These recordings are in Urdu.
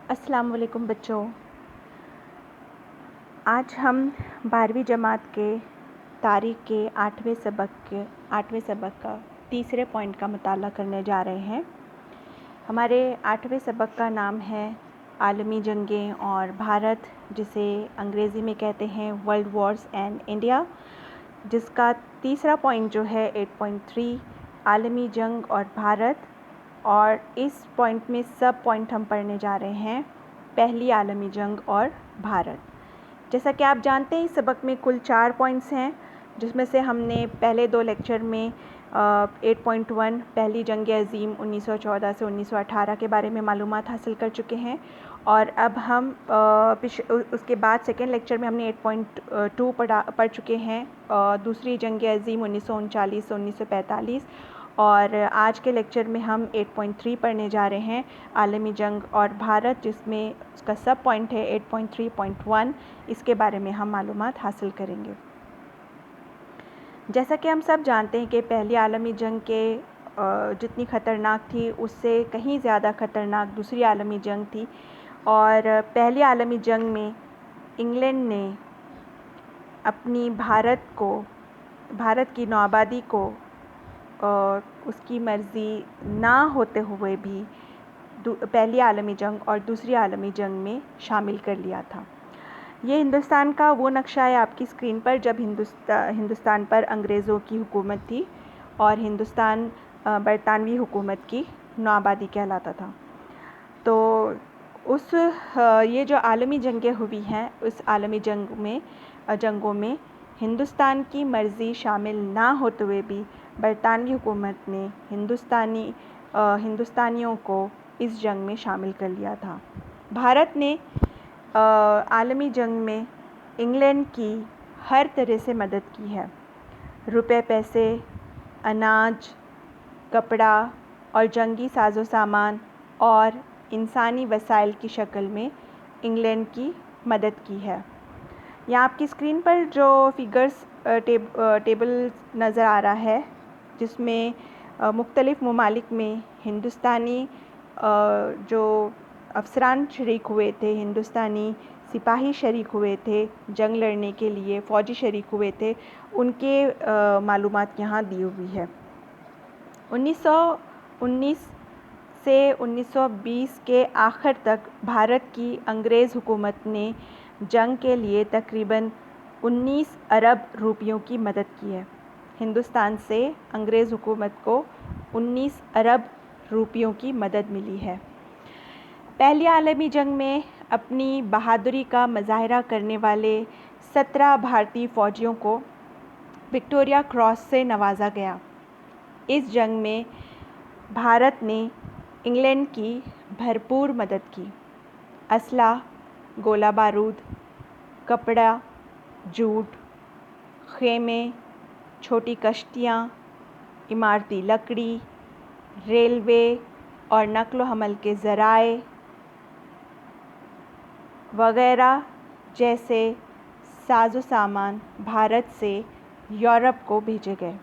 السلام علیکم بچوں، آج ہم 12ویں جماعت کے تاریخ کے 8ویں سبق کا تیسرے پوائنٹ کا مطالعہ کرنے جا رہے ہیں۔ ہمارے 8ویں سبق کا نام ہے عالمی جنگیں اور بھارت، جسے انگریزی میں کہتے ہیں ورلڈ وارز اینڈ انڈیا، جس کا تیسرا پوائنٹ جو ہے 8.3 عالمی جنگ اور بھارت، اور اس پوائنٹ میں سب پوائنٹ ہم پڑھنے جا رہے ہیں پہلی عالمی جنگ اور بھارت۔ جیسا کہ آپ جانتے ہیں اس سبق میں کل 4 پوائنٹس ہیں، جس میں سے ہم نے پہلے 2 لیکچر میں 8.1 پہلی جنگ عظیم 1914 سے 1918 کے بارے میں معلومات حاصل کر چکے ہیں، اور اب ہم اس کے بعد سیکنڈ لیکچر میں ہم نے 8.2 پڑھ چکے ہیں، دوسری جنگ عظیم 1939 سے 1945، اور آج کے لیکچر میں ہم 8.3 پڑھنے جا رہے ہیں عالمی جنگ اور بھارت، جس میں اس کا سب پوائنٹ ہے 8.3.1، اس کے بارے میں ہم معلومات حاصل کریں گے۔ جیسا کہ ہم سب جانتے ہیں کہ پہلی عالمی جنگ کے جتنی خطرناک تھی اس سے کہیں زیادہ خطرناک دوسری عالمی جنگ تھی، اور پہلی عالمی جنگ میں انگلینڈ نے اپنی بھارت کی نوآبادی کو اس کی مرضی نہ ہوتے ہوئے بھی پہلی عالمی جنگ اور دوسری عالمی جنگ میں شامل کر لیا تھا۔ یہ ہندوستان کا وہ نقشہ ہے آپ کی اسکرین پر جب ہندوستان پر انگریزوں کی حکومت تھی اور ہندوستان برطانوی حکومت کی نوآبادی کہلاتا تھا۔ تو یہ جو عالمی جنگیں ہوئی ہیں، اس عالمی جنگوں میں ہندوستان کی مرضی شامل نہ ہوتے ہوئے بھی برطانوی حکومت نے ہندوستانیوں کو اس جنگ میں شامل کر لیا تھا۔ بھارت نے عالمی جنگ میں انگلینڈ کی ہر طرح سے مدد کی ہے، روپے پیسے، اناج، کپڑا اور جنگی ساز و سامان اور انسانی وسائل کی شکل میں انگلینڈ کی مدد کی ہے۔ یہاں آپ کی اسکرین پر جو فگرز ٹیبل نظر آ رہا ہے، جس میں مختلف ممالک میں ہندوستانی جو افسران شریک ہوئے تھے، ہندوستانی سپاہی شریک ہوئے تھے جنگ لڑنے کے لیے، فوجی شریک ہوئے تھے، ان کے معلومات یہاں دی ہوئی ہے۔ 1919 سے 1920 کے آخر تک بھارت کی انگریز حکومت نے جنگ کے لیے تقریباً 19 ارب روپیوں کی مدد کی ہے۔ ہندوستان سے انگریز حکومت کو 19 ارب روپیوں کی مدد ملی ہے۔ پہلی عالمی جنگ میں اپنی بہادری کا مظاہرہ کرنے والے 17 بھارتی فوجیوں کو وکٹوریہ کراس سے نوازا گیا۔ اس جنگ میں بھارت نے انگلینڈ کی بھرپور مدد کی۔ اسلحہ، گولہ بارود، کپڑا، جوٹ، خیمے، چھوٹی کشتیاں، عمارتی لکڑی، ریلوے اور نقل و حمل کے ذرائع وغیرہ جیسے ساز و سامان بھارت سے یورپ کو بھیجے گئے۔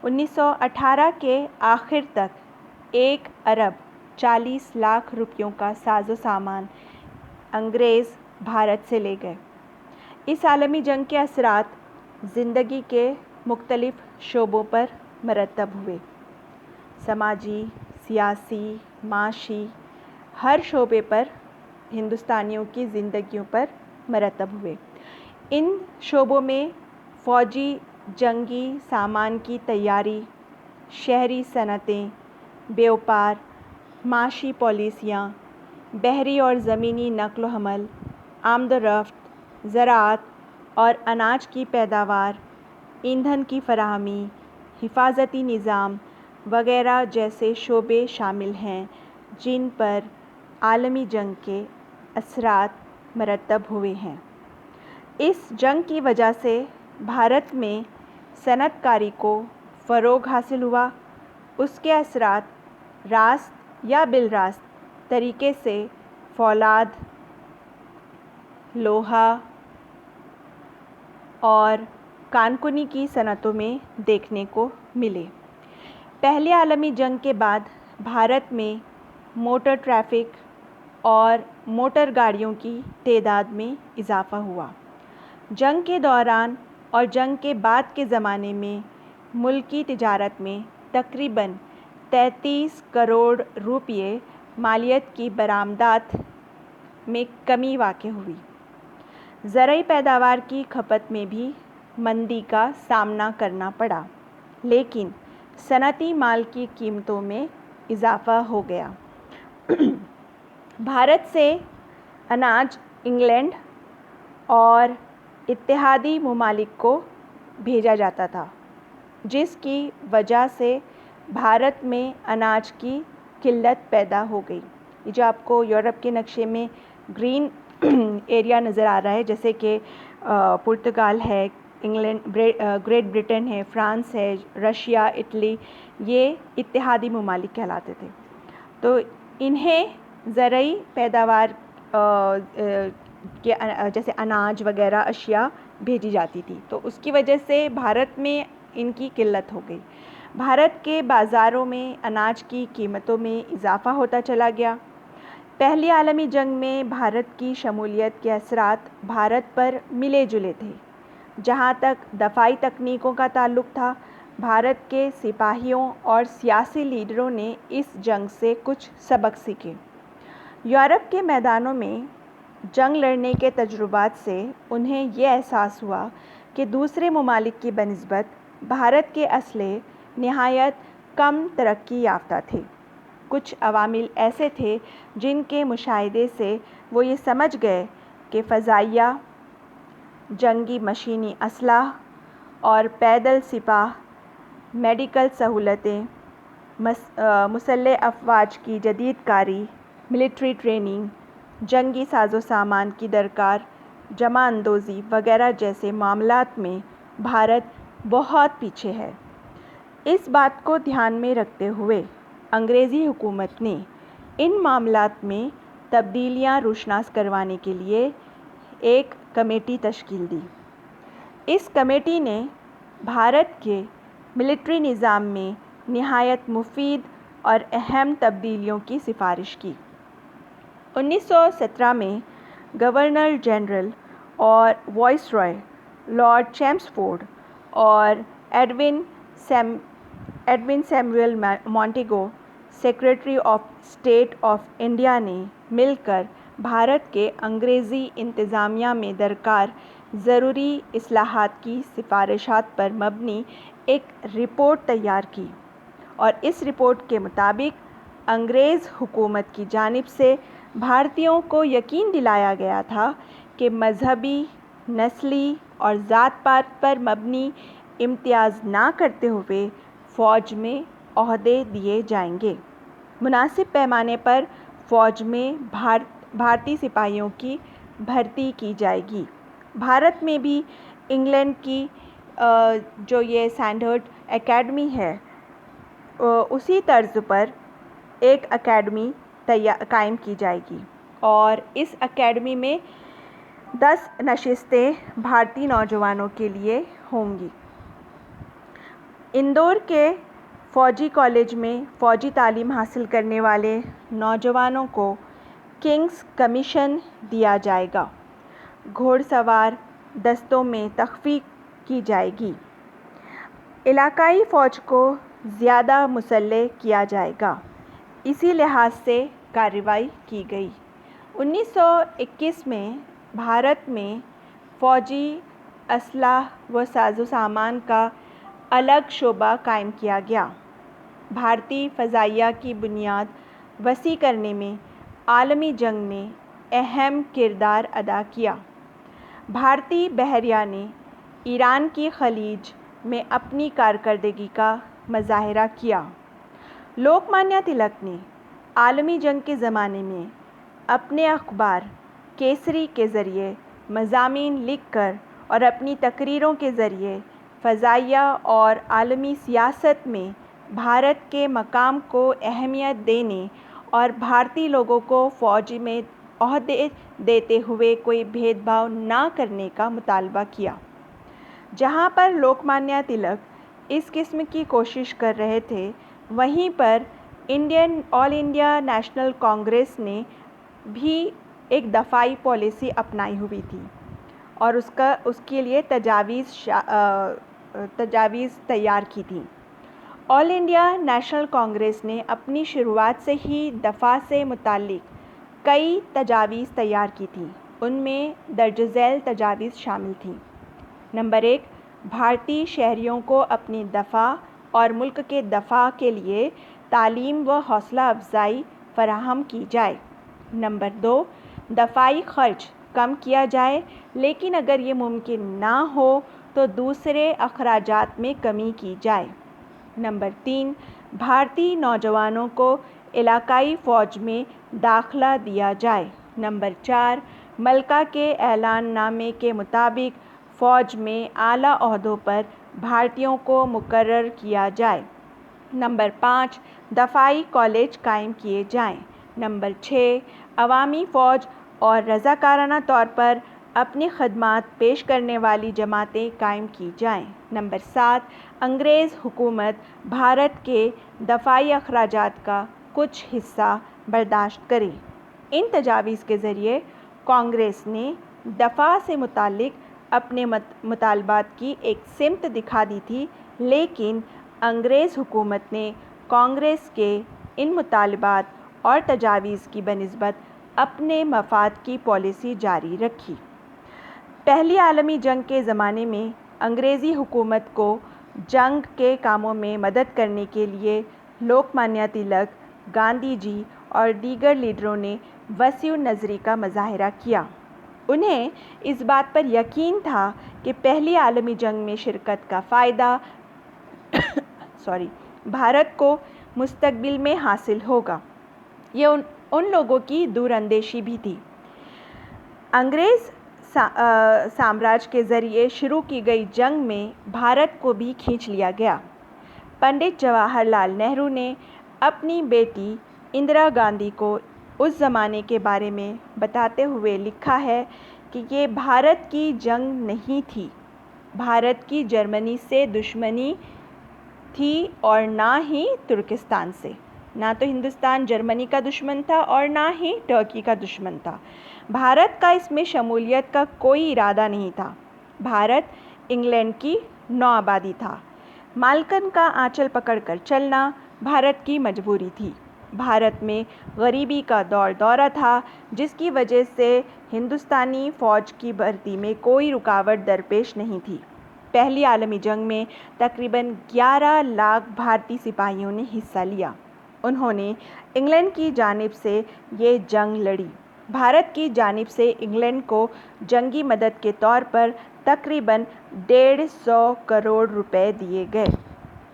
1918 کے آخر تک 1 ارب 40 لاکھ روپیوں کا ساز و سامان انگریز بھارت سے لے گئے۔ اس عالمی جنگ کے اثرات زندگی کے مختلف شعبوں پر مرتب ہوئے۔ سماجی، سیاسی، معاشی، ہر شعبے پر ہندوستانیوں کی زندگیوں پر مرتب ہوئے۔ ان شعبوں میں فوجی جنگی سامان کی تیاری، شہری صنعتیں، بیوپار، معاشی پالیسیاں، بحری اور زمینی نقل و حمل، آمد و رفت، زراعت اور اناج کی پیداوار، ایندھن کی فراہمی، حفاظتی نظام وغیرہ جیسے شعبے شامل ہیں جن پر عالمی جنگ کے اثرات مرتب ہوئے ہیں۔ اس جنگ کی وجہ سے بھارت میں صنعت کاری کو فروغ حاصل ہوا۔ اس کے اثرات راست یا بالراست طریقے سے فولاد، لوہا اور کان کنی کی صنعتوں میں دیکھنے کو ملے۔ پہلی عالمی جنگ کے بعد بھارت میں موٹر ٹریفک اور موٹر گاڑیوں کی تعداد میں اضافہ ہوا۔ جنگ کے دوران اور جنگ کے بعد کے زمانے میں ملکی تجارت میں تقریباً 33 کروڑ روپے مالیت کی برآمدات میں کمی واقع ہوئی۔ زرعی پیداوار کی کھپت میں بھی مندی کا سامنا کرنا پڑا، لیکن صنعتی مال کی قیمتوں میں اضافہ ہو گیا۔ بھارت سے اناج انگلینڈ اور اتحادی ممالک کو بھیجا جاتا تھا، جس کی وجہ سے بھارت میں اناج کی قلت پیدا ہو گئی۔ یہ جو آپ کو یورپ کے نقشے میں گرین ایریا نظر آ رہا ہے، جیسے کہ پرتگال ہے، انگلینڈ، گریٹ برٹن ہے، فرانس ہے، رشیا، اٹلی، یہ اتحادی ممالک کہلاتے تھے۔ تو انہیں زرعی پیداوار کے جیسے اناج وغیرہ اشیاء بھیجی جاتی تھی، تو اس کی وجہ سے بھارت میں ان کی قلت ہو گئی۔ بھارت کے بازاروں میں اناج کی قیمتوں میں اضافہ ہوتا چلا گیا۔ پہلی عالمی جنگ میں بھارت کی شمولیت کے اثرات بھارت پر ملے جلے تھے۔ جہاں تک دفاعی تکنیکوں کا تعلق تھا، بھارت کے سپاہیوں اور سیاسی لیڈروں نے اس جنگ سے کچھ سبق سیکھے۔ یورپ کے میدانوں میں جنگ لڑنے کے تجربات سے انہیں یہ احساس ہوا کہ دوسرے ممالک کی بنسبت بھارت کے اسلحے نہایت کم ترقی یافتہ تھے۔ کچھ عوامل ایسے تھے جن کے مشاہدے سے وہ یہ سمجھ گئے کہ فضائیہ، جنگی مشینی اسلحہ اور پیدل سپاہ، میڈیکل سہولتیں، مسلح افواج کی جدید کاری، ملٹری ٹریننگ، جنگی ساز و سامان کی درکار، جمع اندوزی وغیرہ جیسے معاملات میں بھارت بہت پیچھے ہے۔ اس بات کو دھیان میں رکھتے ہوئے انگریزی حکومت نے ان معاملات میں تبدیلیاں روشناس کروانے کے لیے ایک کمیٹی تشکیل دی۔ اس کمیٹی نے بھارت کے ملٹری نظام میں نہایت مفید اور اہم تبدیلیوں کی سفارش کی۔ 1917 میں گورنر جنرل اور وائسرائے لارڈ چیمسفورڈ اور Edwin Samuel Montagu, secretary of state of India نے مل کر بھارت کے انگریزی انتظامیہ میں درکار ضروری اصلاحات کی سفارشات پر مبنی ایک رپورٹ تیار کی، اور اس رپورٹ کے مطابق انگریز حکومت کی جانب سے بھارتیوں کو یقین دلایا گیا تھا کہ مذہبی، نسلی اور ذات پات پر مبنی امتیاز نہ کرتے ہوئے فوج میں عہدے دیے جائیں گے۔ مناسب پیمانے پر فوج میں بھارتی سپاہیوں کی بھرتی کی جائے گی۔ بھارت میں بھی انگلینڈ کی جو یہ سینڈرڈ اکیڈمی ہے، اسی طرز پر ایک اکیڈمی قائم کی جائے گی، اور اس اکیڈمی میں 10 نشستیں بھارتی نوجوانوں کے لیے ہوں گی۔ اندور کے فوجی کالج میں فوجی تعلیم حاصل کرنے والے نوجوانوں کو کنگز کمیشن دیا جائے گا۔ گھوڑ سوار دستوں میں تخفیف کی جائے گی۔ علاقائی فوج کو زیادہ مسلح کیا جائے گا۔ اسی لحاظ سے کارروائی کی گئی۔ 1921 میں بھارت میں فوجی اسلحہ و ساز و سامان کا الگ شعبہ قائم کیا گیا۔ بھارتی فضائیہ کی بنیاد وسیع کرنے میں عالمی جنگ نے اہم کردار ادا کیا۔ بھارتی بحریہ نے ایران کی خلیج میں اپنی کارکردگی کا مظاہرہ کیا۔ لوک مانیہ تلک نے عالمی جنگ کے زمانے میں اپنے اخبار کیسری کے ذریعے مضامین لکھ کر اور اپنی تقریروں کے ذریعے فضائیہ اور عالمی سیاست میں بھارت کے مقام کو اہمیت دینے اور بھارتی لوگوں کو فوج میں عہدے دیتے ہوئے کوئی بھید بھاؤ نہ کرنے کا مطالبہ کیا۔ جہاں پر لوک مانیہ تلک اس قسم کی کوشش کر رہے تھے، وہیں پر آل انڈیا نیشنل کانگریس نے بھی ایک دفاعی پالیسی اپنائی ہوئی تھی اور اس کے لیے تجاویز تیار کی تھیں۔ آل انڈیا نیشنل کانگریس نے اپنی شروعات سے ہی دفاع سے متعلق کئی تجاویز تیار کی تھیں۔ ان میں درج ذیل تجاویز شامل تھیں۔ نمبر 1، بھارتی شہریوں کو اپنی دفاع اور ملک کے دفاع کے لیے تعلیم و حوصلہ افزائی فراہم کی جائے۔ نمبر 2، دفاعی خرچ کم کیا جائے، لیکن اگر یہ ممکن نہ ہو تو دوسرے اخراجات میں کمی کی جائے۔ نمبر 3، بھارتی نوجوانوں کو علاقائی فوج میں داخلہ دیا جائے۔ نمبر 4، ملکہ کے اعلان نامے کے مطابق فوج میں اعلیٰ عہدوں پر بھارتیوں کو مقرر کیا جائے۔ نمبر 5، دفاعی کالج قائم کیے جائیں۔ نمبر 6، عوامی فوج اور رضاکارانہ طور پر اپنی خدمات پیش کرنے والی جماعتیں قائم کی جائیں۔ نمبر 7، انگریز حکومت بھارت کے دفاعی اخراجات کا کچھ حصہ برداشت کرے۔ ان تجاویز کے ذریعے کانگریس نے دفاع سے متعلق اپنے مطالبات کی ایک سمت دکھا دی تھی، لیکن انگریز حکومت نے کانگریس کے ان مطالبات اور تجاویز کی بنسبت اپنے مفاد کی پالیسی جاری رکھی۔ پہلی عالمی جنگ کے زمانے میں انگریزی حکومت کو جنگ کے کاموں میں مدد کرنے کے لیے لوک مانیہ تلک، گاندھی جی اور دیگر لیڈروں نے وسیع نظری کا مظاہرہ کیا۔ انہیں اس بات پر یقین تھا کہ پہلی عالمی جنگ میں شرکت کا فائدہ بھارت کو مستقبل میں حاصل ہوگا۔ یہ ان لوگوں کی دور اندیشی بھی تھی۔ انگریز سامراج کے ذریعے شروع کی گئی جنگ میں بھارت کو بھی کھینچ لیا گیا۔ پنڈت جواہر لال نہرو نے اپنی بیٹی اندرا گاندھی کو اس زمانے کے بارے میں بتاتے ہوئے لکھا ہے کہ یہ بھارت کی جنگ نہیں تھی۔ بھارت کی جرمنی سے دشمنی تھی اور نہ ہی ترکستان سے۔ نہ تو ہندوستان جرمنی کا دشمن تھا اور نہ ہی ترکی کا دشمن تھا۔ بھارت کا اس میں شمولیت کا کوئی ارادہ نہیں تھا۔ بھارت انگلینڈ کی نوآبادی تھا۔ مالکن کا آنچل پکڑ کر چلنا بھارت کی مجبوری تھی۔ بھارت میں غریبی کا دورہ تھا، جس کی وجہ سے ہندوستانی فوج کی بھرتی میں کوئی رکاوٹ درپیش نہیں تھی۔ پہلی عالمی جنگ میں تقریباً 11 لاکھ بھارتی سپاہیوں نے حصہ لیا۔ انہوں نے انگلینڈ کی جانب سے یہ جنگ لڑی۔ بھارت کی جانب سے انگلینڈ کو جنگی مدد کے طور پر تقریباً 150 کروڑ روپے دیے گئے۔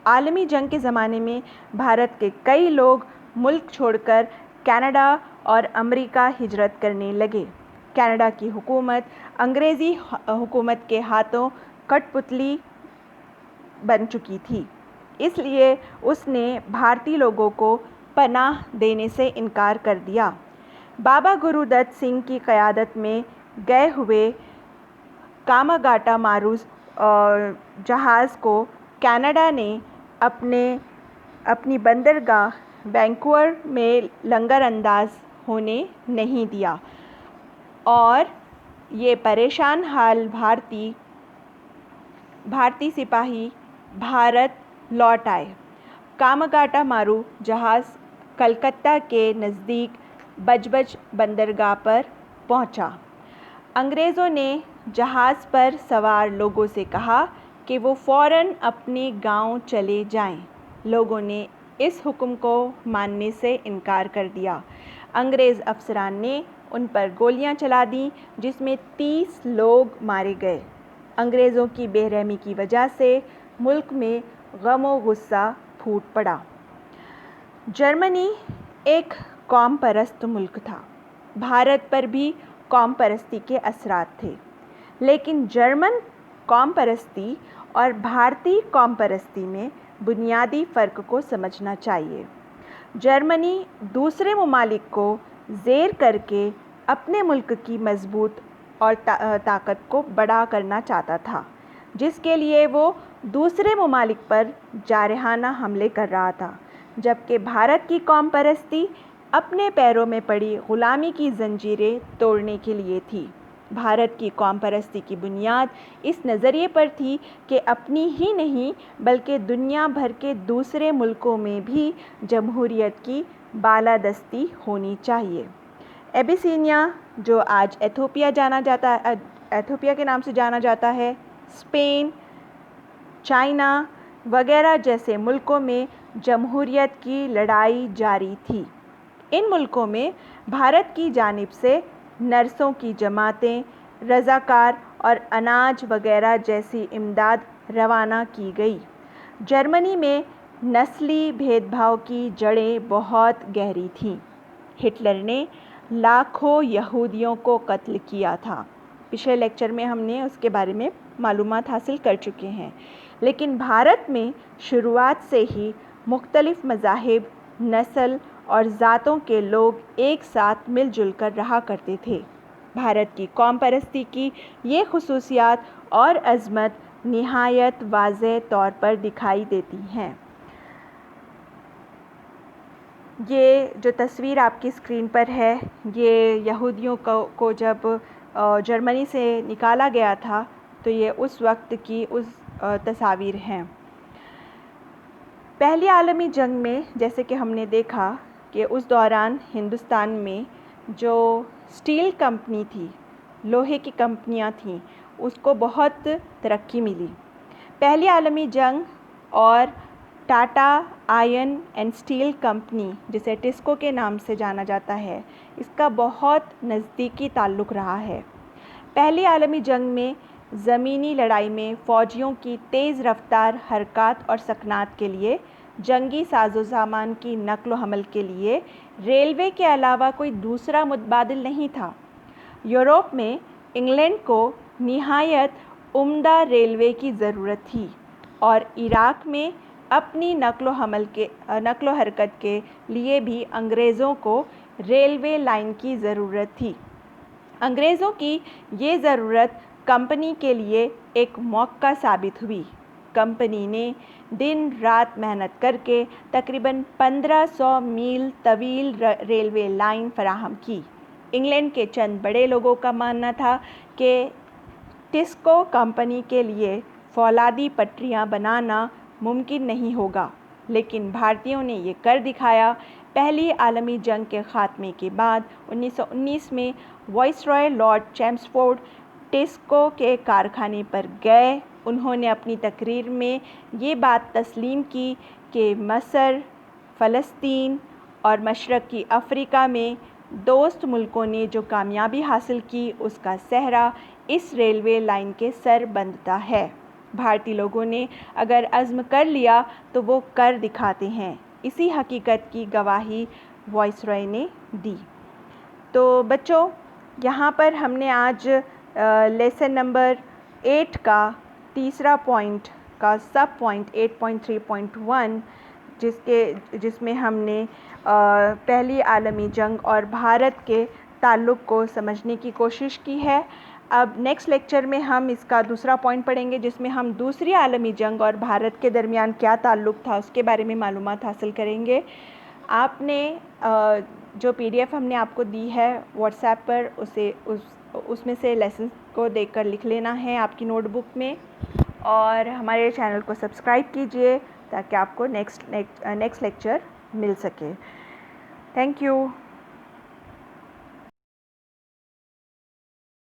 عالمی جنگ کے زمانے میں بھارت کے کئی لوگ ملک چھوڑ کر کینیڈا اور امریکہ ہجرت کرنے لگے۔ کینیڈا کی حکومت انگریزی حکومت کے ہاتھوں کٹ پتلی بن چکی تھی، اس لیے اس نے بھارتی لوگوں کو پناہ دینے سے انکار کر دیا۔ بابا گرو دت سنگھ کی قیادت میں گئے ہوئے کاماگاٹا مارو جہاز کو کینیڈا نے اپنی بندرگاہ وینکوور میں لنگر انداز ہونے نہیں دیا اور یہ پریشان حال بھارتی سپاہی بھارت لوٹ آئے۔ کاماگاٹا مارو جہاز کلکتہ کے نزدیک بجبج بندرگاہ پر پہنچا۔ انگریزوں نے جہاز پر سوار لوگوں سے کہا کہ وہ فوراً اپنے گاؤں چلے جائیں۔ لوگوں نے اس حکم کو ماننے سے انکار کر دیا۔ انگریز افسران نے ان پر گولیاں چلا دیں، جس میں 30 لوگ مارے گئے۔ انگریزوں کی بے رحمی کی وجہ سے ملک میں غم و غصہ پھوٹ پڑا۔ جرمنی ایک قوم پرست ملک تھا۔ بھارت پر بھی قوم پرستی کے اثرات تھے، لیکن جرمن قوم پرستی اور بھارتی قوم پرستی میں بنیادی فرق کو سمجھنا چاہیے۔ جرمنی دوسرے ممالک کو زیر کر کے اپنے ملک کی مضبوط اور طاقت کو بڑا کرنا چاہتا تھا، جس کے لیے وہ دوسرے ممالک پر جارحانہ حملے کر رہا تھا، جبکہ بھارت کی قوم پرستی اپنے پیروں میں پڑی غلامی کی زنجیریں توڑنے کے لیے تھی۔ بھارت کی قوم پرستی کی بنیاد اس نظریے پر تھی کہ اپنی ہی نہیں بلکہ دنیا بھر کے دوسرے ملکوں میں بھی جمہوریت کی بالادستی ہونی چاہیے۔ ایبیسینیا، جو آج ایتھوپیا کے نام سے جانا جاتا ہے، اسپین، چائنا وغیرہ جیسے ملکوں میں جمہوریت کی لڑائی جاری تھی۔ ان ملکوں میں بھارت کی جانب سے نرسوں کی جماعتیں، رضاکار اور اناج وغیرہ جیسی امداد روانہ کی گئی۔ جرمنی میں نسلی بھید بھاؤ کی جڑیں بہت گہری تھیں۔ ہٹلر نے لاکھوں یہودیوں کو قتل کیا تھا۔ پچھلے لیکچر میں ہم نے اس کے بارے میں معلومات حاصل کر چکے ہیں۔ لیکن بھارت میں شروعات سے ہی مختلف مذاہب، نسل اور ذاتوں کے لوگ ایک ساتھ مل جل کر رہا کرتے تھے۔ بھارت کی قوم پرستی کی یہ خصوصیات اور عظمت نہایت واضح طور پر دکھائی دیتی ہیں۔ یہ جو تصویر آپ کی اسکرین پر ہے، یہ یہودیوں کو جب جرمنی سے نکالا گیا تھا تو یہ اس وقت کی تصاویر ہیں۔ پہلی عالمی جنگ میں جیسے کہ ہم نے دیکھا کہ اس دوران ہندوستان میں جو اسٹیل کمپنی تھی، لوہے کی کمپنیاں تھیں، اس کو بہت ترقی ملی۔ پہلی عالمی جنگ اور Tata iron and steel company, جسے ٹسکو کے نام سے جانا جاتا ہے، اس کا بہت نزدیکی تعلق رہا ہے۔ پہلی عالمی جنگ میں زمینی لڑائی میں فوجیوں کی تیز رفتار حرکات اور سکنات کے لیے، جنگی ساز و سامان کی نقل و حمل کے لیے ریلوے کے علاوہ کوئی دوسرا متبادل نہیں تھا۔ یورپ میں انگلینڈ کو نہایت عمدہ ریلوے کی ضرورت تھی اور عراق میں اپنی نقل و حرکت کے لیے بھی انگریزوں کو ریلوے لائن کی ضرورت تھی۔ انگریزوں کی یہ ضرورت کمپنی کے لیے ایک موقع ثابت ہوئی۔ کمپنی نے دن رات محنت کر کے تقریباً 1500 میل طویل ریلوے لائن فراہم کی۔ انگلینڈ کے چند بڑے لوگوں کا ماننا تھا کہ ٹسکو کمپنی کے لیے فولادی پٹریاں بنانا ممکن نہیں ہوگا، لیکن بھارتیوں نے یہ کر دکھایا۔ پہلی عالمی جنگ کے خاتمے کے بعد 1919 میں وائسرائے لارڈ چیمسفورڈ ٹسکو کے کارخانے پر گئے۔ انہوں نے اپنی تقریر میں یہ بات تسلیم کی کہ مصر، فلسطین اور مشرقی افریقہ میں دوست ملکوں نے جو کامیابی حاصل کی، اس کا سہرا اس ریلوے لائن کے سر بندھتا ہے۔ بھارتی لوگوں نے اگر عزم کر لیا تو وہ کر دکھاتے ہیں۔ اسی حقیقت کی گواہی وائسرائے نے دی۔ تو بچوں، یہاں پر ہم نے آج لیسن نمبر 8 کا تیسرا پوائنٹ کا سب پوائنٹ 8.3.1 جس میں ہم نے پہلی عالمی جنگ اور بھارت کے تعلق کو سمجھنے کی کوشش کی ہے۔ اب نیکسٹ لیکچر میں ہم اس کا دوسرا پوائنٹ پڑھیں گے، جس میں ہم دوسری عالمی جنگ اور بھارت کے درمیان کیا تعلق تھا اس کے بارے میں معلومات حاصل کریں گے۔ آپ نے جو PDF ہم نے آپ کو دی ہے واٹس ایپ پر، اس میں سے لیسنس کو دیکھ کر لکھ لینا ہے آپ کی نوٹ بک میں، اور ہمارے چینل کو سبسکرائب کیجئے تاکہ آپ کو نیکسٹ لیکچر مل سکے۔ Thank you.